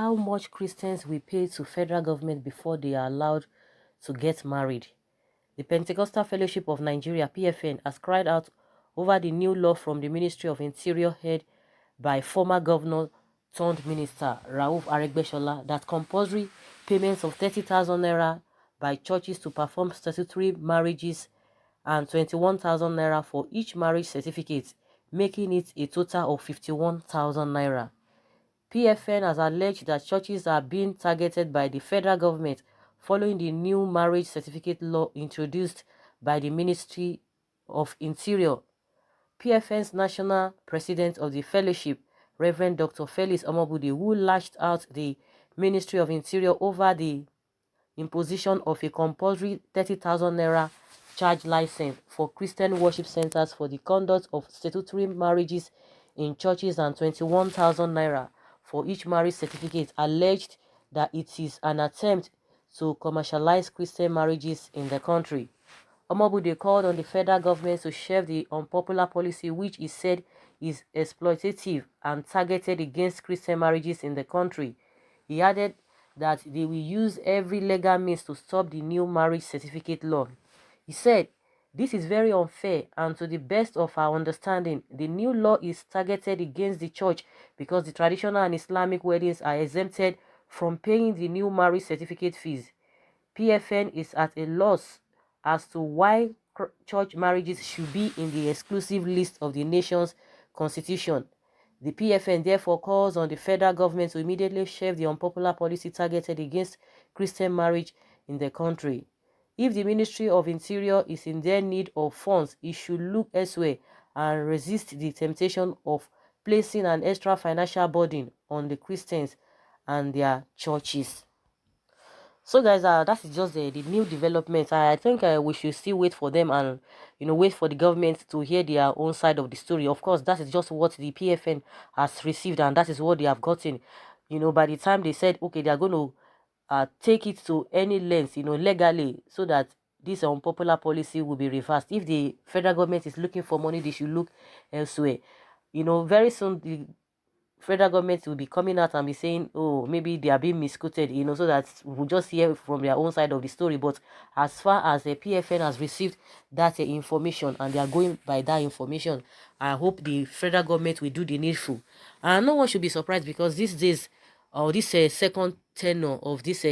how much Christians will pay to federal government before they are allowed to get married. The Pentecostal Fellowship of Nigeria, PFN, has cried out over the new law from the Ministry of Interior head by former governor turned minister Rauf Aregbesola that compulsory payments of 30,000 naira by churches to perform statutory marriages and 21,000 naira for each marriage certificate, making it a total of 51,000 naira. PFN has alleged that churches are being targeted by the federal government following the new marriage certificate law introduced by the Ministry of Interior. PFN's national president of the fellowship, Reverend Dr. Felix Omobude, who lashed out the Ministry of Interior over the imposition of a compulsory 30,000 naira charge license for Christian worship centers for the conduct of statutory marriages in churches and 21,000 naira for each marriage certificate, alleged that it is an attempt to commercialize Christian marriages in the country. Omobude called on the federal government to shelve the unpopular policy which he said is exploitative and targeted against Christian marriages in the country. He added that they will use every legal means to stop the new marriage certificate law. He said, "This is very unfair, and to the best of our understanding, the new law is targeted against the church because the traditional and Islamic weddings are exempted from paying the new marriage certificate fees. PFN is at a loss as to why church marriages should be in the exclusive list of the nation's constitution. The PFN therefore calls on the federal government to immediately shelve the unpopular policy targeted against Christian marriage in the country. If the Ministry of Interior is in their need of funds, it should look elsewhere and resist the temptation of placing an extra financial burden on the Christians and their churches." So guys, that is just the new development. I think we should still wait for them and wait for the government to hear their own side of the story. Of course, that is just what the PFN has received and that is what they have gotten. By the time they said okay, they are going to take it to any length legally, so that this unpopular policy will be reversed. If the federal government is looking for money, they should look elsewhere. Very soon the federal government will be coming out and be saying, oh, maybe they are being misquoted, so that we'll just hear from their own side of the story. But as far as the PFN has received that information and they are going by that information, I hope the federal government will do the needful. And no one should be surprised, because these days, or this second tenure of this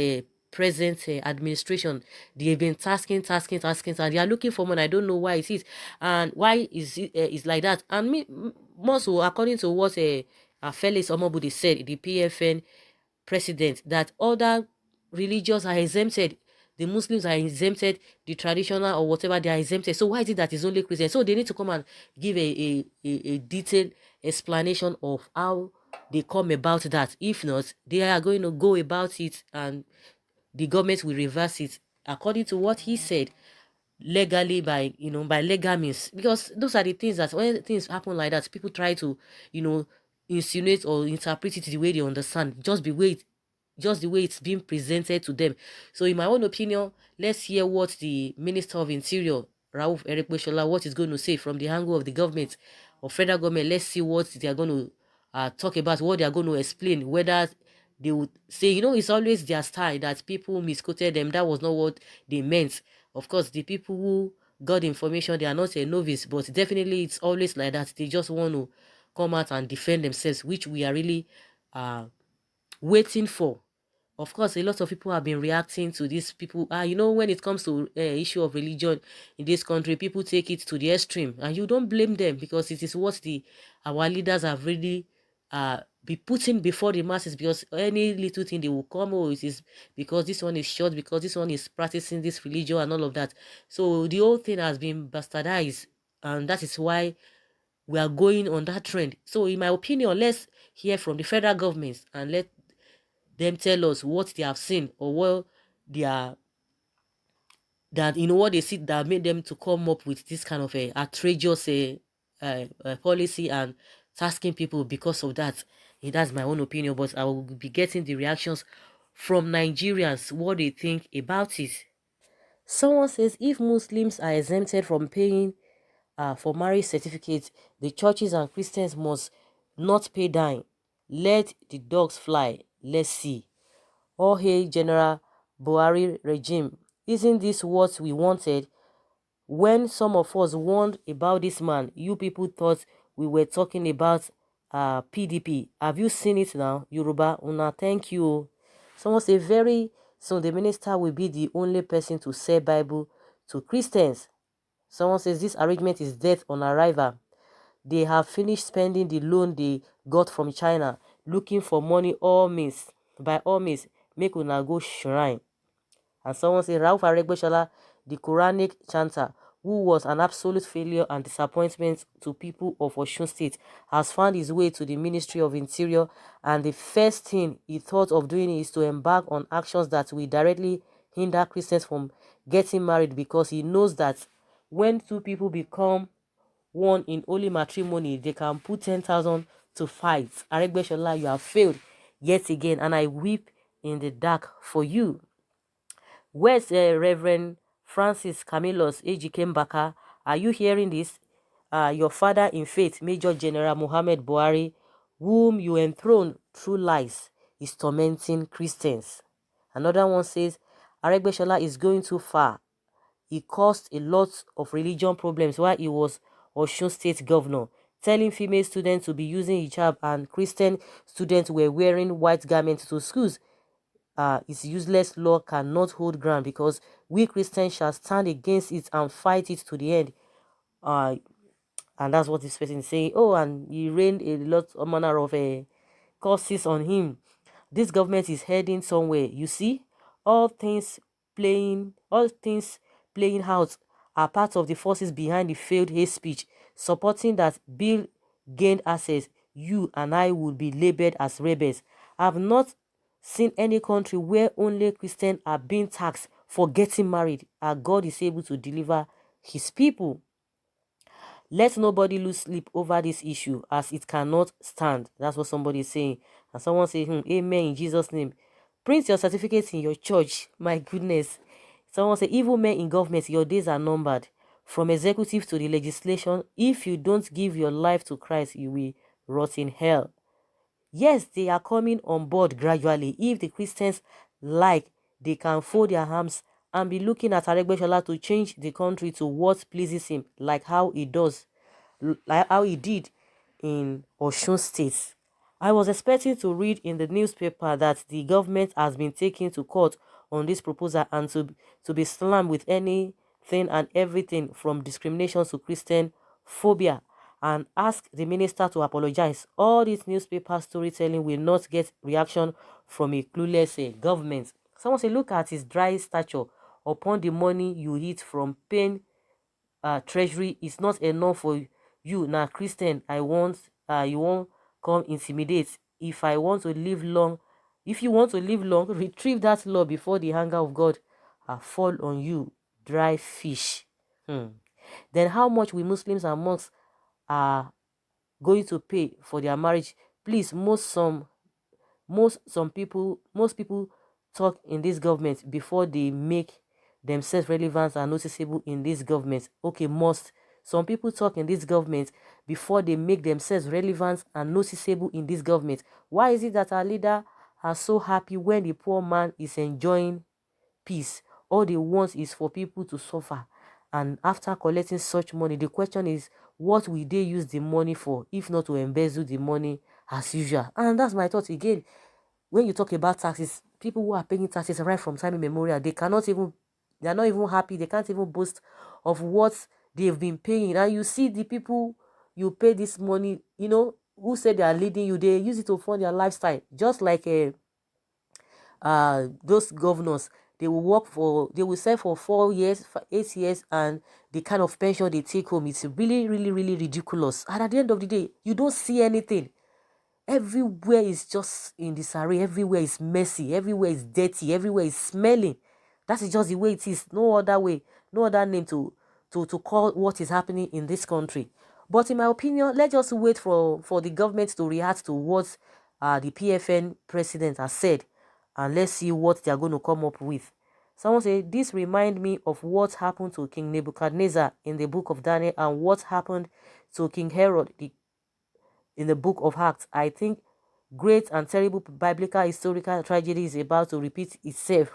present administration, they've been tasking, and they are looking for money. I don't know why it is, and why is it is like that. And more so, according to what Felix Omobude said, the PFN president, that other religions are exempted. The Muslims are exempted, the traditional or whatever, they are exempted. So why is it that it's only Christian? So they need to come and give a detailed explanation of how they come about that. If not, they are going to go about it and the government will reverse it according to what he said, legally, by by legal means. Because those are the things that when things happen like that, people try to insinuate or interpret it the way they understand, just the way it's being presented to them. So in my own opinion, let's hear what the Minister of Interior, Rauf Aregbesola, what is going to say from the angle of the government or federal government. Let's see what they are going to talk about, what they are going to explain, whether they would say, it's always their style that people misquoted them. That was not what they meant. Of course, the people who got information, they are not a novice, but definitely it's always like that. They just want to come out and defend themselves, which we are really waiting for. Of course, a lot of people have been reacting to these people. When it comes to issue of religion in this country, people take it to the extreme, and you don't blame them, because it is what our leaders have really be putting before the masses. Because any little thing they will come, oh, it is because this one is short, because this one is practicing this religion and all of that. So the whole thing has been bastardized, and that is why we are going on that trend. So in my opinion, let's hear from the federal government and let them tell us what they have seen, or what they are, that what they see that made them to come up with this kind of a outrageous policy and tasking people because of that. That's my own opinion, but I will be getting the reactions from Nigerians, what they think about it. Someone says, if Muslims are exempted from paying for marriage certificates, the churches and Christians must not pay dime. Let the dogs fly. Let's see. Oh, hey, General Buhari regime. Isn't this what we wanted? When some of us warned about this man, you people thought we were talking about PDP. Have you seen it now? Yoruba, una, thank you. Someone say very soon the minister will be the only person to sell Bible to Christians. Someone says this arrangement is death on arrival. They have finished spending the loan they got from China, looking for money all means. By all means, make una go shrine. And someone say Rauf Aregbesola, the Quranic chanter, who was an absolute failure and disappointment to people of Osun State, has found his way to the Ministry of Interior, and the first thing he thought of doing is to embark on actions that will directly hinder Christians from getting married, because he knows that when two people become one in holy matrimony, they can put 10,000 to fight. Aregbesola, you have failed yet again, and I weep in the dark for you. Where's Reverend Francis Camillus Ejike Mbaka? Are you hearing this? Your father in faith, Major General Muhammad Buhari, whom you enthroned through lies, is tormenting Christians. Another one says, Aregbesola is going too far. He caused a lot of religion problems while he was Osun State governor, telling female students to be using hijab and Christian students were wearing white garments to schools. Its useless law cannot hold ground, because we Christians shall stand against it and fight it to the end. And that's what this person is saying. Oh, and he rained a lot of manner of curses on him. This government is heading somewhere. You see, all things all things playing out are part of the forces behind the failed hate speech. Supporting that bill gained access, you and I would be labeled as rebels. I have not seen any country where only Christians are being taxed for getting married, and God is able to deliver his people. Let nobody lose sleep over this issue, as it cannot stand. That's what somebody is saying. And someone say, amen in Jesus' name. Print your certificates in your church. My goodness. Someone say, evil men in government, your days are numbered. From executive to the legislation, if you don't give your life to Christ, you will rot in hell. Yes, they are coming on board gradually. If the Christians like, they can fold their arms and be looking at Aregbesola to change the country to what pleases him, like how he did in Osun State. I was expecting to read in the newspaper that the government has been taken to court on this proposal, and to be slammed with anything and everything from discrimination to Christian phobia, and ask the minister to apologize. All this newspaper storytelling will not get reaction from a clueless government. Someone say, look at his dry stature. Upon the money you eat from paying treasury is not enough for you. Now, Christian, I want you won't come intimidate. If you want to live long, retrieve that law before the anger of God fall on you, dry fish. Then how much will Muslims and monks are going to pay for their marriage? Please, most people talk in this government before they make themselves relevant and noticeable in this government. Okay, some people talk in this government before they make themselves relevant and noticeable in this government. Why is it that our leader are so happy when the poor man is enjoying peace? All they want is for people to suffer. And after collecting such money, the question is, what will they use the money for, if not to embezzle the money as usual? And that's my thought again. When you talk about taxes, people who are paying taxes right from time immemorial, they are not even happy. They can't even boast of what they've been paying. And you see the people you pay this money, who say they are leading you, they use it to fund their lifestyle. Just like those governors, they will serve for 4 years, 8 years, and the kind of pension they take home, it's really, really, really ridiculous. And at the end of the day, you don't see anything. Everywhere is just in disarray. Everywhere is messy. Everywhere is dirty. Everywhere is smelling. That is just the way it is. No other way. No other name to call what is happening in this country. But in my opinion, let's just wait for the government to react to what the PFN president has said. And let's see what they are going to come up with. Someone say, this remind me of what happened to King Nebuchadnezzar in the book of Daniel, and what happened to King Herod in the book of Acts. I think great and terrible biblical historical tragedy is about to repeat itself.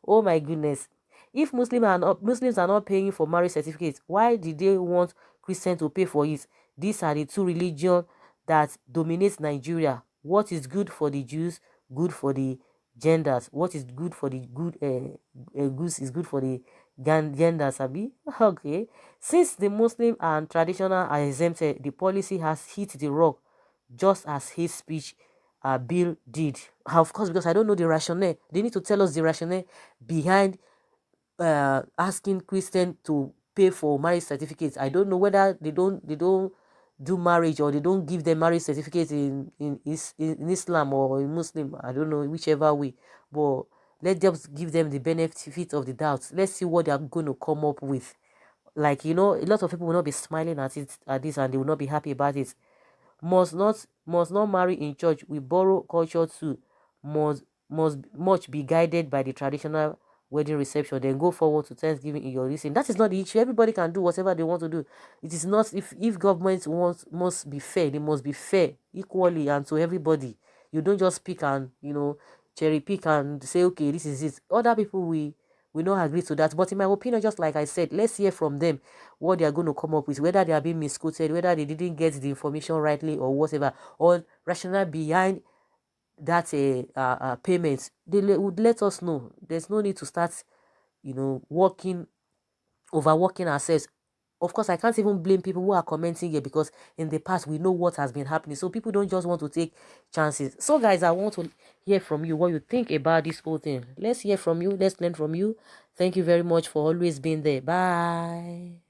Oh my goodness. If Muslims are not paying for marriage certificates, why did they want Christians to pay for it? These are the two religions that dominate Nigeria. What is good for the Jews, good for the genders. What is good for the goods is good for the genders, abi? Okay. Since the Muslim and traditional are exempted, the policy has hit the rock, just as hate speech bill did. Of course, because I don't know the rationale. They need to tell us the rationale behind asking Christian to pay for marriage certificates. I don't know whether they don't do marriage, or they don't give them marriage certificates in Islam or in Muslim. I don't know, whichever way. But let's just give them the benefit of the doubt. Let's see what they are going to come up with. Like, a lot of people will not be smiling at this, and they will not be happy about it. Must not marry in church. We borrow culture too. Must much be guided by the traditional wedding reception, then go forward to Thanksgiving in your listen. That is not the issue. Everybody can do whatever they want to do. It is not, if government wants must be fair, they must be fair equally and to everybody. You don't just pick and cherry pick and say, okay, this is it. Other people we not agree to that. But in my opinion, just like I said, let's hear from them what they are going to come up with, whether they are being misquoted, whether they didn't get the information rightly or whatever, or rationale behind that payment. They would let us know. There's no need to start, overworking ourselves. Of course, I can't even blame people who are commenting here, because in the past we know what has been happening. So people don't just want to take chances. So guys, I want to hear from you what you think about this whole thing. Let's hear from you. Let's learn from you. Thank you very much for always being there. Bye.